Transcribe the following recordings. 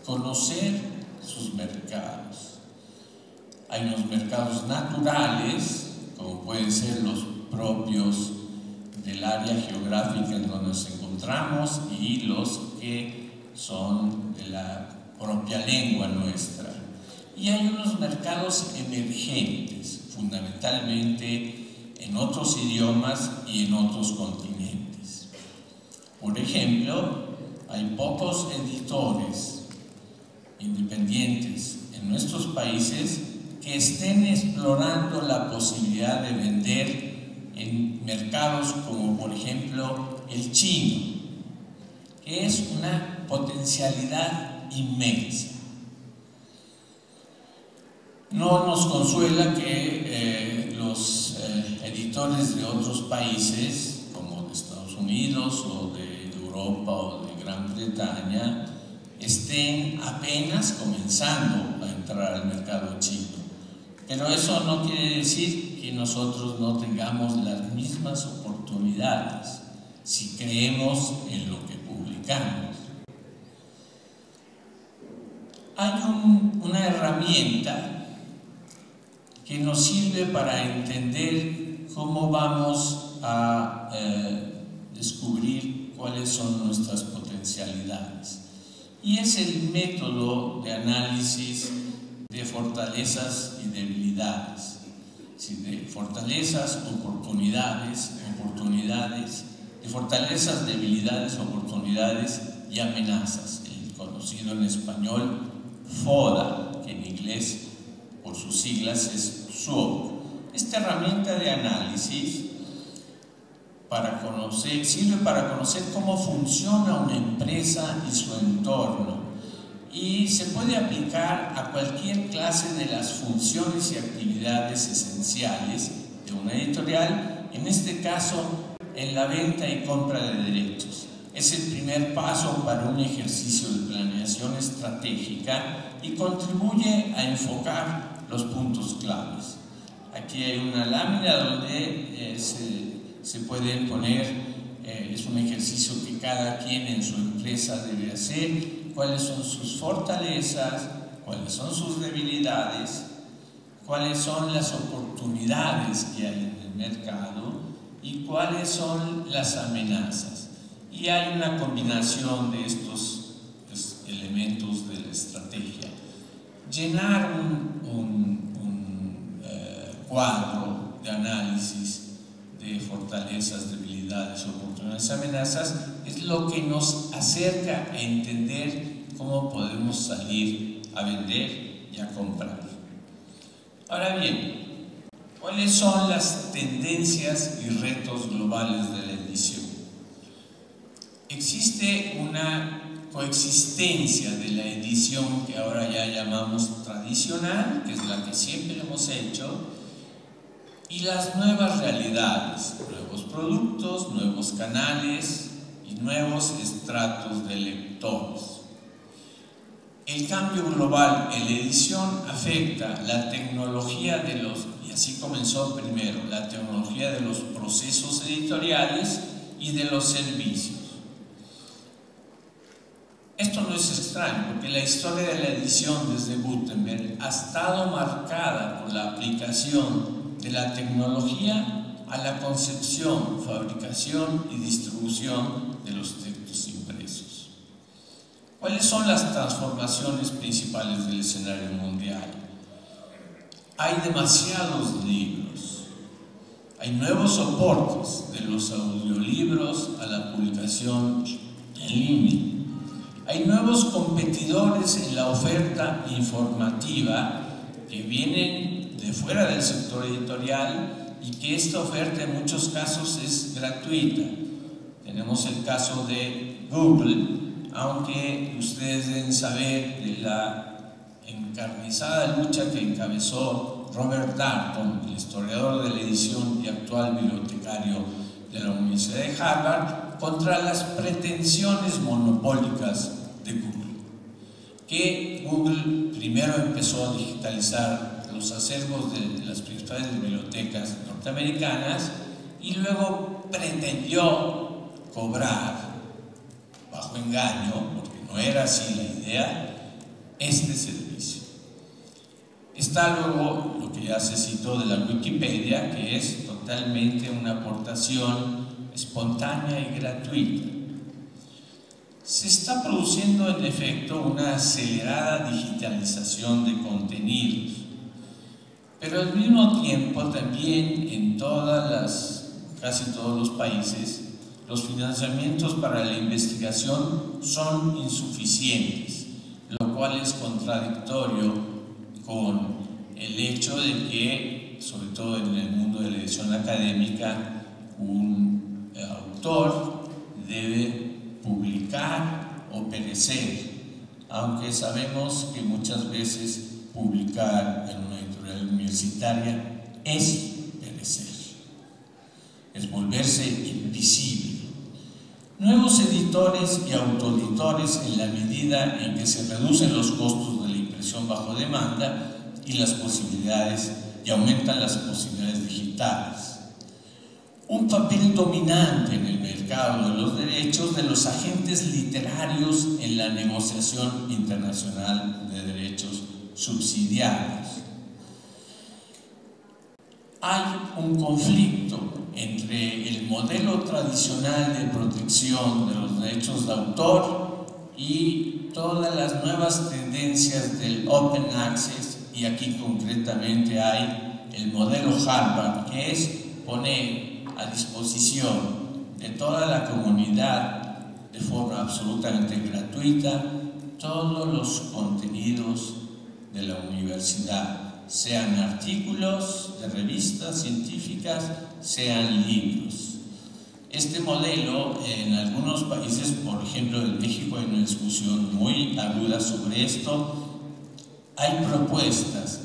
conocer sus mercados. Hay unos mercados naturales, como pueden ser los propios del área geográfica en donde nos encontramos, y los que son de la propia lengua nuestra. Y hay unos mercados emergentes, fundamentalmente en otros idiomas y en otros continentes. Por ejemplo, hay pocos editores independientes en nuestros países que estén explorando la posibilidad de vender en mercados como, por ejemplo, el chino, que es una potencialidad inmensa. No nos consuela que los editores de otros países, como de Estados Unidos o de Europa o de Gran Bretaña, estén apenas comenzando a entrar al mercado chino. Pero eso no quiere decir que nosotros no tengamos las mismas oportunidades si creemos en lo que publicamos. Hay una herramienta que nos sirve para entender cómo vamos a descubrir cuáles son nuestras potencialidades. Y es el método de análisis de fortalezas y debilidades. De fortalezas, oportunidades, de fortalezas, debilidades, oportunidades y amenazas. El conocido en español FODA, que en inglés por sus siglas es SWOT. Esta herramienta de análisis sirve para conocer cómo funciona una empresa y su entorno, y se puede aplicar a cualquier clase de las funciones y actividades esenciales de una editorial, en este caso en la venta y compra de derechos. Es el primer paso para un ejercicio de planeación estratégica y contribuye a enfocar los puntos claves. Aquí hay una lámina donde se pueden poner, es un ejercicio que cada quien en su empresa debe hacer, cuáles son sus fortalezas, cuáles son sus debilidades, cuáles son las oportunidades que hay en el mercado y cuáles son las amenazas. Y hay una combinación de estos elementos de la estrategia. Llenar un cuadro de análisis de fortalezas, debilidades, oportunidades, amenazas, es lo que nos acerca a entender cómo podemos salir a vender y a comprar. Ahora bien, ¿cuáles son las tendencias y retos globales de la edición? Existe una coexistencia de la edición que ahora ya llamamos tradicional, que es la que siempre hemos hecho, y las nuevas realidades, nuevos productos, nuevos canales y nuevos estratos de lectores. El cambio global en la edición afecta la tecnología y así comenzó primero, la tecnología de los procesos editoriales y de los servicios. Esto no es extraño, porque la historia de la edición desde Gutenberg ha estado marcada por la aplicación de la tecnología a la concepción, fabricación y distribución de los textos impresos. ¿Cuáles son las transformaciones principales del escenario mundial? Hay demasiados libros, hay nuevos soportes, de los audiolibros a la publicación en línea. Hay nuevos competidores en la oferta informativa que vienen de fuera del sector editorial y que esta oferta en muchos casos es gratuita. Tenemos el caso de Google, aunque ustedes deben saber de la encarnizada lucha que encabezó Robert Darnton, el historiador de la edición y actual bibliotecario de la Universidad de Harvard, contra las pretensiones monopólicas de Google. Que Google primero empezó a digitalizar los acervos de las principales bibliotecas norteamericanas y luego pretendió cobrar, bajo engaño, porque no era así la idea, este servicio. Está luego lo que ya se citó de la Wikipedia, que es totalmente una aportación espontánea y gratuita. Se está produciendo en efecto una acelerada digitalización de contenidos, pero al mismo tiempo también en casi todos los países, los financiamientos para la investigación son insuficientes, lo cual es contradictorio con el hecho de que, sobre todo en el mundo de la edición académica, un autor debe publicar o perecer, aunque sabemos que muchas veces publicar en una editorial universitaria es perecer, es volverse invisible. Nuevos editores y autoeditores, en la medida en que se reducen los costos de la impresión bajo demanda y aumentan las posibilidades digitales. Un papel dominante en el mercado de los derechos de los agentes literarios en la negociación internacional de derechos subsidiarios. Hay un conflicto entre el modelo tradicional de protección de los derechos de autor y todas las nuevas tendencias del Open Access, y aquí concretamente hay el modelo Harvard, que es poner a disposición de toda la comunidad de forma absolutamente gratuita todos los contenidos de la universidad, sean artículos de revistas científicas, sean libros. Este modelo en algunos países, por ejemplo en México, hay una discusión muy aguda sobre esto. Hay propuestas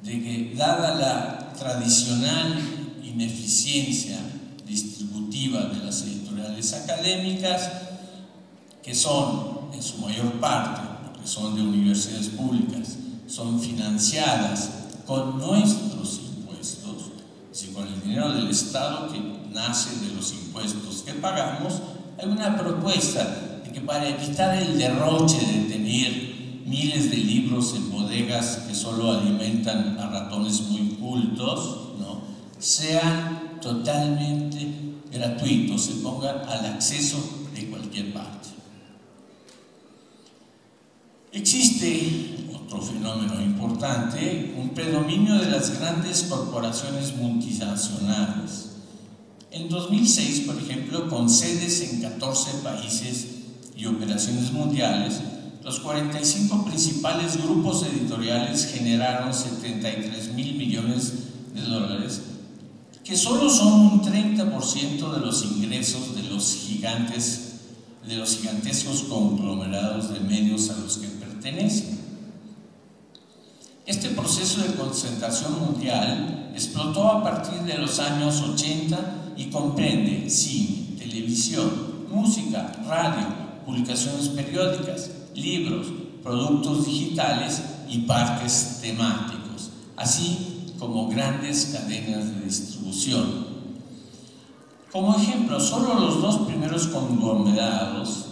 de que, dada la tradicional ineficiencia distributiva de las editoriales académicas, que son en su mayor parte, porque son de universidades públicas, son financiadas con nuestros impuestos, es decir, con el dinero del Estado que nace de los impuestos que pagamos, hay una propuesta de que para evitar el derroche de tener miles de libros en bodegas que solo alimentan a ratones muy cultos, ¿no?, sean totalmente gratuitos, se pongan al acceso de cualquier parte. Existe otro fenómeno importante, un predominio de las grandes corporaciones multinacionales. En 2006, por ejemplo, con sedes en 14 países y operaciones mundiales, los 45 principales grupos editoriales generaron 73,000 millones de dólares, que solo son un 30% de los ingresos de los gigantescos conglomerados de medios a los que pertenecen. Este proceso de concentración mundial explotó a partir de los años 80 y comprende cine, televisión, música, radio, publicaciones periódicas, libros, productos digitales y parques temáticos, así como grandes cadenas de distribución. Como ejemplo, solo los dos primeros conglomerados,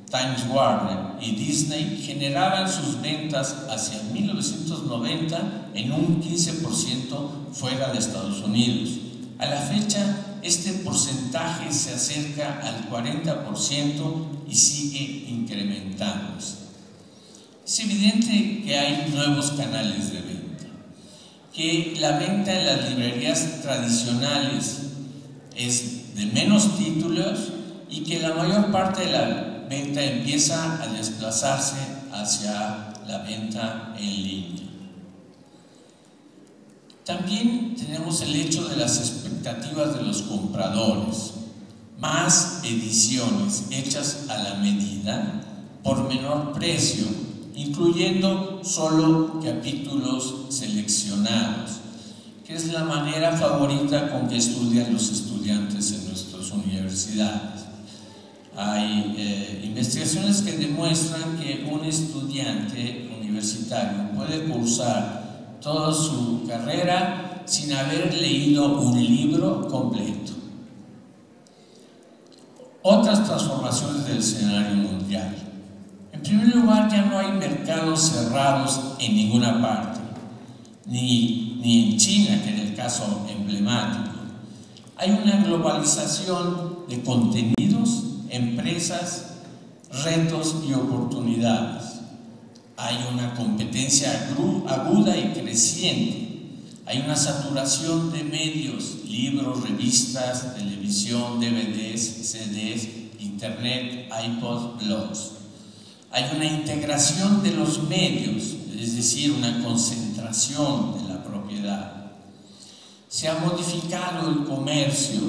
Times Warner y Disney, generaban sus ventas hacia 1990 en un 15% fuera de Estados Unidos. A la fecha, este porcentaje se acerca al 40% y sigue incrementándose. Es evidente que hay nuevos canales de venta, que la venta en las librerías tradicionales es de menos títulos y que la mayor parte de la venta empieza a desplazarse hacia la venta en línea. También tenemos el hecho de las expectativas de los compradores, más ediciones hechas a la medida por menor precio, incluyendo solo capítulos seleccionados, que es la manera favorita con que estudian los estudiantes en nuestras universidades. Hay investigaciones que demuestran que un estudiante universitario puede cursar toda su carrera sin haber leído un libro completo. Otras transformaciones del escenario mundial. En primer lugar, ya no hay mercados cerrados en ninguna parte, ni en China, que era el caso emblemático. Hay una globalización de contenidos, empresas, retos y oportunidades. Hay una competencia aguda y creciente. Hay una saturación de medios, libros, revistas, televisión, DVDs, CDs, internet, iPods, blogs. Hay una integración de los medios, es decir, una concentración de la propiedad. Se ha modificado el comercio,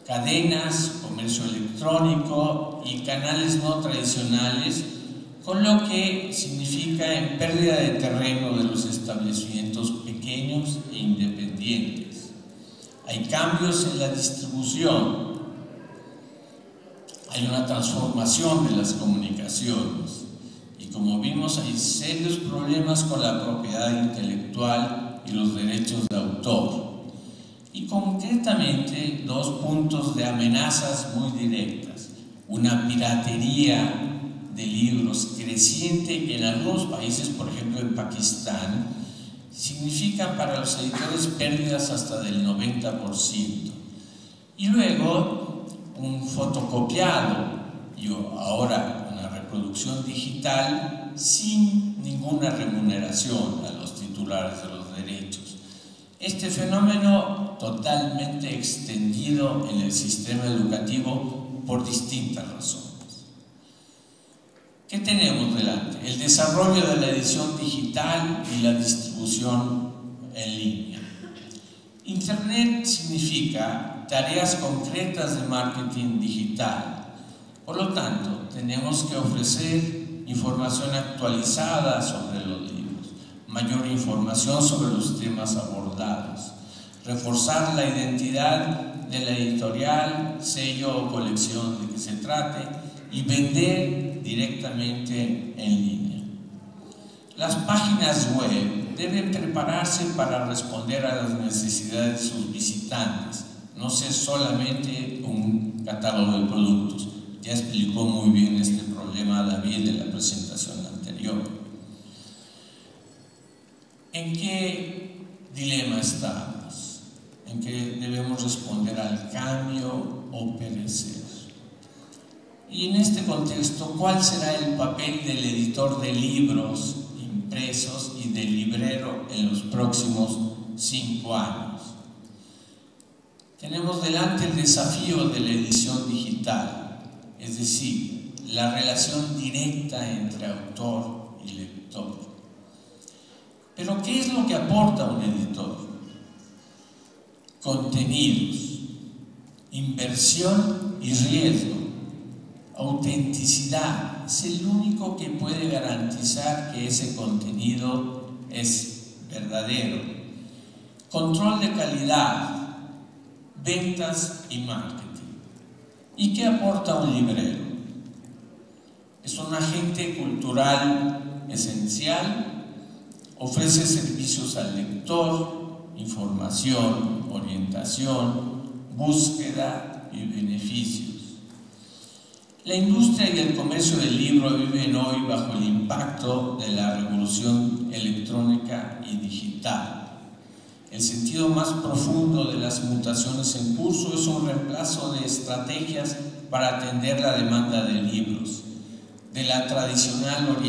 cadenas, comercio electrónico y canales no tradicionales, con lo que significa en pérdida de terreno de los establecimientos pequeños e independientes. Hay cambios en la distribución, hay una transformación de las comunicaciones y, como vimos, hay serios problemas con la propiedad intelectual y los derechos de autor. Y concretamente, dos puntos de amenazas muy directas: una piratería de libros creciente que en algunos países, por ejemplo en Pakistán, significa para los editores pérdidas hasta del 90%. Y luego un fotocopiado y ahora una reproducción digital sin ninguna remuneración a los titulares de los derechos. Este fenómeno totalmente extendido en el sistema educativo por distintas razones. ¿Qué tenemos delante? El desarrollo de la edición digital y la distribución en línea. Internet significa tareas concretas de marketing digital. Por lo tanto, tenemos que ofrecer información actualizada sobre los libros, mayor información sobre los temas abordados, reforzar la identidad de la editorial, sello o colección de que se trate y vender directamente en línea. Las páginas web deben prepararse para responder a las necesidades de sus visitantes, no ser solamente un catálogo de productos. Ya explicó muy bien este problema David en la presentación anterior. ¿En qué dilema estamos? ¿En qué debemos responder al cambio o perecer? Y en este contexto, ¿cuál será el papel del editor de libros impresos y del librero en los próximos 5 años? Tenemos delante el desafío de la edición digital, es decir, la relación directa entre autor y lector. Pero ¿qué es lo que aporta un editor? Contenidos, inversión y riesgo. Autenticidad, es el único que puede garantizar que ese contenido es verdadero. Control de calidad, ventas y marketing. ¿Y qué aporta un librero? Es un agente cultural esencial, ofrece servicios al lector, información, orientación, búsqueda y beneficios. La industria y el comercio del libro viven hoy bajo el impacto de la revolución electrónica y digital. El sentido más profundo de las mutaciones en curso es un reemplazo de estrategias para atender la demanda de libros, de la tradicional orientación